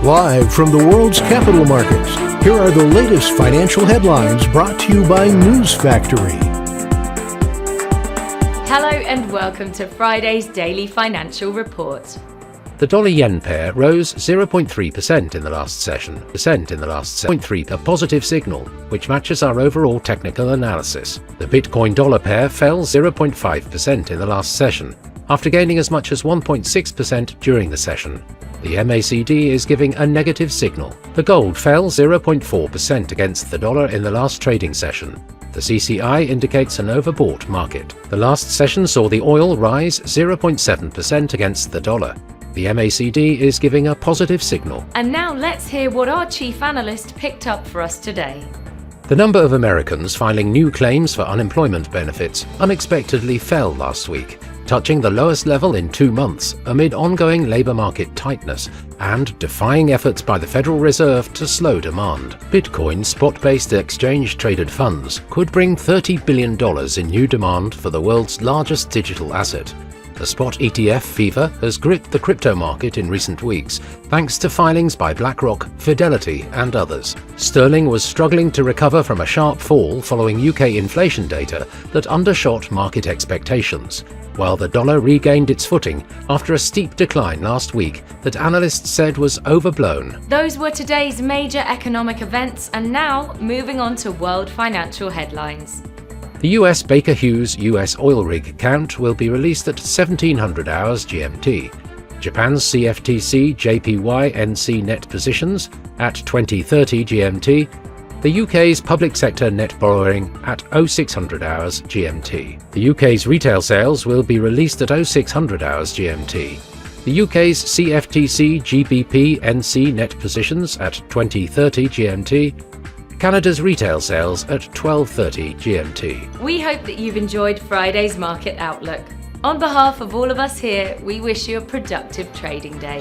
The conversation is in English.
Live from the world's capital markets, here are the latest financial headlines brought to you by News Factory. Hello and welcome to Friday's Daily Financial Report. The dollar-yen pair rose 0.3% in the last session, a positive signal, which matches our overall technical analysis. The Bitcoin-dollar pair fell 0.5% in the last session, after gaining as much as 1.6% during the session. The MACD is giving a negative signal. The gold fell 0.4% against the dollar in the last trading session. The CCI indicates an overbought market. The last session saw the oil rise 0.7% against the dollar. The MACD is giving a positive signal. And now let's hear what our chief analyst picked up for us today. The number of Americans filing new claims for unemployment benefits unexpectedly fell last week, touching the lowest level in 2 months amid ongoing labor market tightness and defying efforts by the Federal Reserve to slow demand. Bitcoin spot-based exchange-traded funds could bring $30 billion in new demand for the world's largest digital asset. The spot ETF fever has gripped the crypto market in recent weeks, thanks to filings by BlackRock, Fidelity and others. Sterling was struggling to recover from a sharp fall following UK inflation data that undershot market expectations, while the dollar regained its footing after a steep decline last week that analysts said was overblown. Those were today's major economic events, and now moving on to world financial headlines. The US Baker Hughes US oil rig count will be released at 1700 hours GMT. Japan's CFTC JPY NC net positions at 2030 GMT. The UK's public sector net borrowing at 0600 hours GMT. The UK's retail sales will be released at 0600 hours GMT. The UK's CFTC GBP NC net positions at 2030 GMT. Canada's retail sales at 12:30 GMT. We hope that you've enjoyed Friday's Market Outlook. On behalf of all of us here, we wish you a productive trading day.